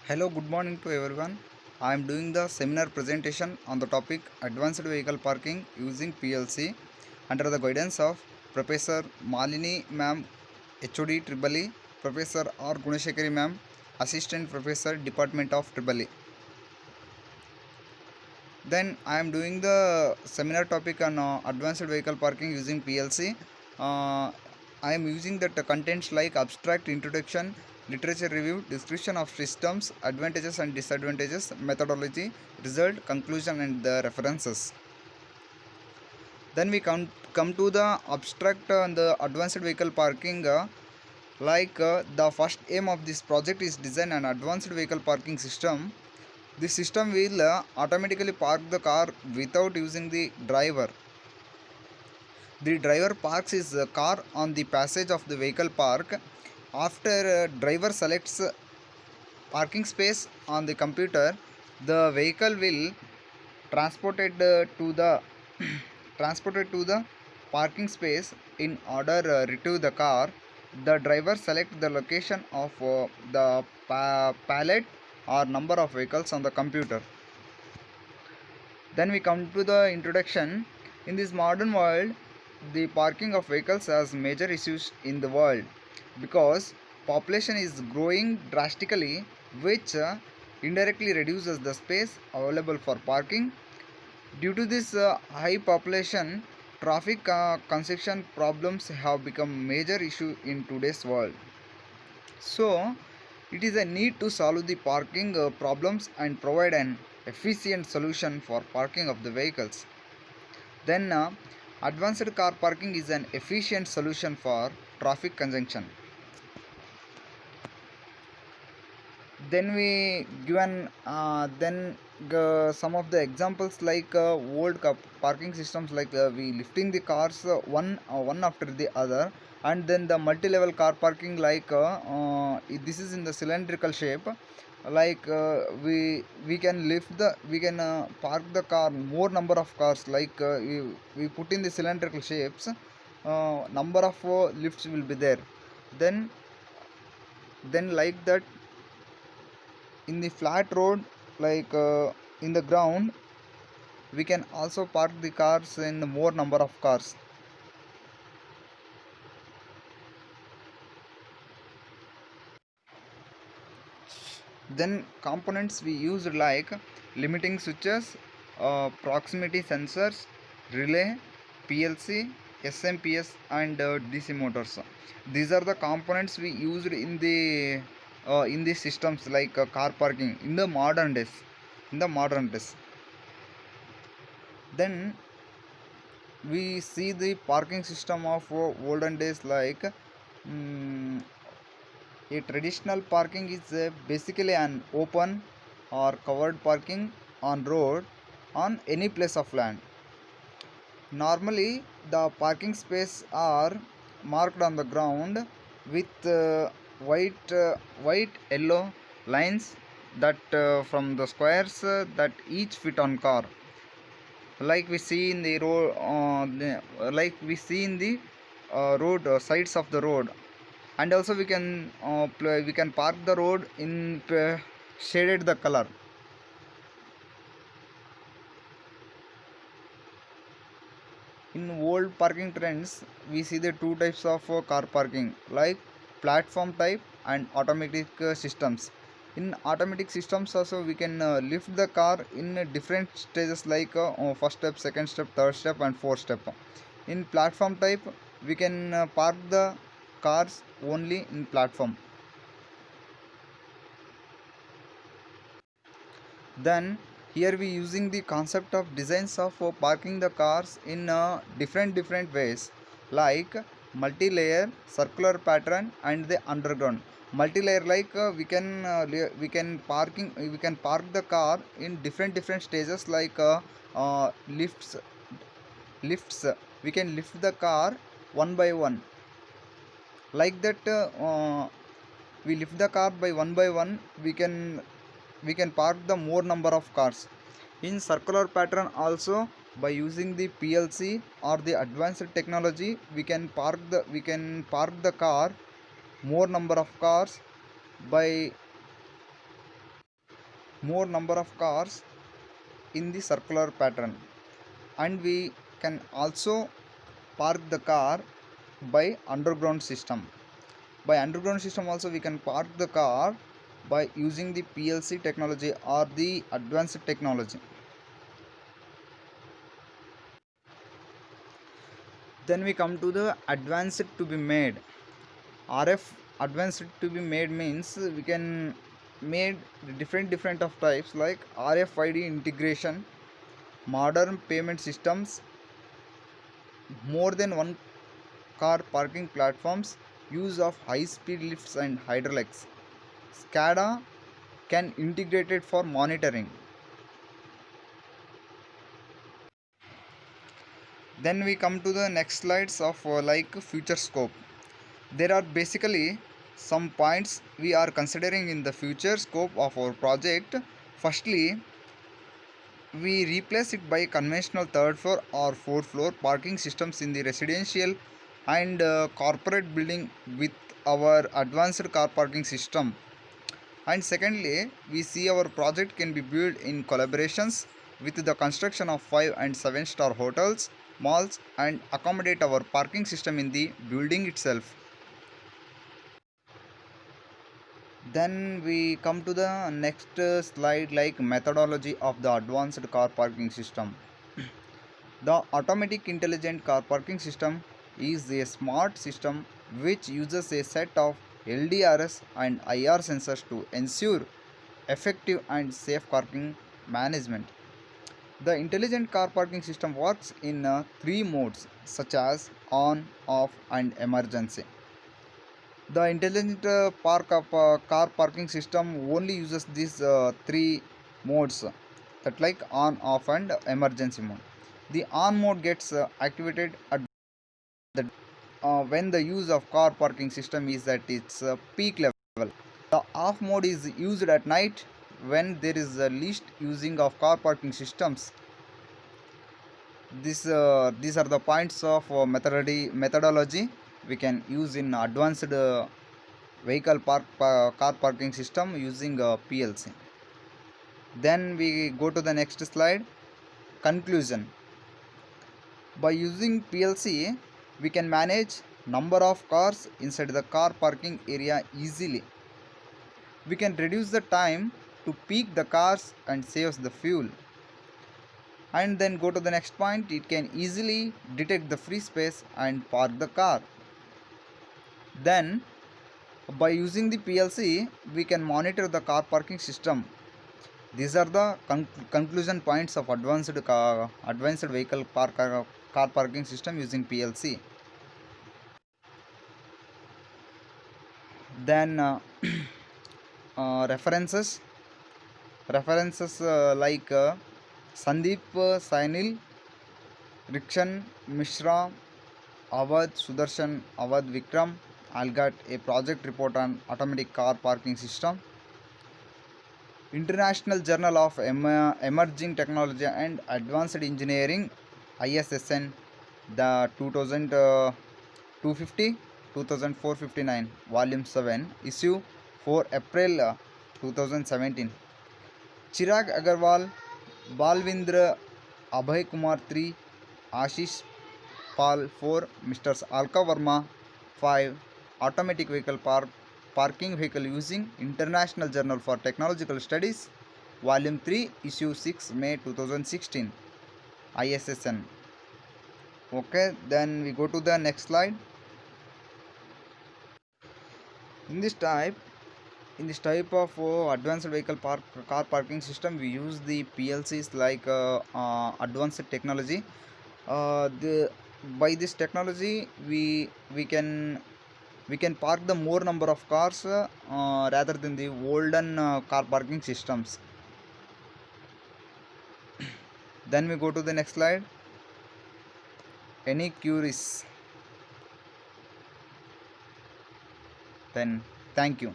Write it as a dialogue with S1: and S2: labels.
S1: Hello, good morning to everyone. I am doing the seminar presentation on the topic Advanced Vehicle Parking using PLC under the guidance of Professor Malini Ma'am, HOD Tribali, Professor R. Gunashekari Ma'am, Assistant Professor, Department of Tribali. Then I am doing the seminar topic on Advanced Vehicle Parking using PLC. I am using the contents like abstract introduction, literature review, description of systems, advantages and disadvantages, methodology, result, conclusion and the references. Then we come to the abstract and the advanced vehicle parking. The first aim of this project is design an advanced vehicle parking system. This system will automatically park the car without using the driver. The driver parks his car on the passage of the vehicle park. After driver selects parking space on the computer, the vehicle will transported to the transported to the parking space. In order retrieve the car, the driver select the location of the pallet or number of vehicles on the computer. Then we come to the introduction. In this modern world, the parking of vehicles has major issues in the world because population is growing drastically, which indirectly reduces the space available for parking. Due to this high population, traffic congestion problems have become major issue in today's world. So, it is a need to solve the parking problems and provide an efficient solution for parking of the vehicles. Then, advanced car parking is an efficient solution for traffic congestion. Then we given some of the examples like old parking systems, like we lifting the cars one after the other, and then the multi-level car parking, like this is in the cylindrical shape. Like we can we can park the car more number of cars, like we put in the cylindrical shapes, number of lifts will be there. Then then like that, in the flat road, like in the ground, we can also park the cars in more number of cars. Then components we used, like limiting switches, proximity sensors, relay, PLC, smps and DC motors. These are the components we used in the systems, like car parking in the modern days. Then we see the parking system of olden days, like a traditional parking is basically an open or covered parking on road on any place of land. Normally, the parking space are marked on the ground with white yellow lines that from the squares that each fit on car, like we see in the road, like we see in the road sides of the road. And also we can park the road in shaded the color. In old parking trends, we see the two types of car parking, like platform type and automatic systems. In automatic systems also, we can lift the car in different stages, like first step, second step, third step and fourth step. In platform type, we can park the cars only in platform. Then here we using the concept of designs of parking the cars in different ways, like multi-layer, circular pattern and the underground. Multi-layer, like we can park the car in different stages, like lifts. We can lift the car one by one, like that. We lift the car by one. We can park the more number of cars. In circular pattern also, by using the PLC or the advanced technology, we can park the car more number of cars by more number of cars in the circular pattern, and we can also park the car by underground system. By underground system also we can park the car by using the PLC technology or the advanced technology. Then we come to the advanced to be made. RF advanced to be made means we can made different of types like RFID integration, modern payment systems, more than one car parking platforms, use of high speed lifts and hydraulics. SCADA can integrate it for monitoring. Then we come to the next slides of like future scope. There are basically some points we are considering in the future scope of our project. Firstly, we replace it by conventional third floor or fourth floor parking systems in the residential and corporate building with our advanced car parking system. And secondly, we see our project can be built in collaborations with the construction of 5 and 7 star hotels, malls, and accommodate our parking system in the building itself. Then we come to the next slide like methodology of the advanced car parking system. The automatic intelligent car parking system is a smart system which uses a set of LDRS and IR sensors to ensure effective and safe parking management. The intelligent car parking system works in three modes such as on, off, and emergency. The intelligent car parking system only uses these three modes that like on, off, and emergency mode. The on mode gets activated at the when the use of car parking system is at its peak level. The off mode is used at night when there is a least using of car parking systems. These are the points of methodology we can use in advanced car parking system using PLC. Then we go to the next slide. Conclusion. By using PLC, we can manage number of cars inside the car parking area easily. We can reduce the time to peak the cars and saves the fuel. And then go to the next point. It can easily detect the free space and park the car. Then by using the PLC, we can monitor the car parking system. These are the conclusion points of advanced vehicle car parking system using PLC. Then references like Sandeep Sainil, Rikshan Mishra, Awadh Sudarshan, Awadh Vikram, Algat, a project report on automatic car parking system. International Journal of Emerging Technology and Advanced Engineering, ISSN, the 2250 2459, Volume 7, Issue 4 April 2017. Chirag Agarwal, Balvindra, Abhay Kumar 3, Ashish Pal 4, Mr. Alka Verma 5, Automatic Vehicle Parking Vehicle using International Journal for Technological Studies, Volume 3, Issue 6, May 2016, ISSN. Okay, then we go to the next slide. In this type of advanced vehicle car parking system, we use the PLCs like advanced technology. By this technology, we can park the more number of cars rather than the olden car parking systems. Then we go to the next slide. Any queries? Then thank you.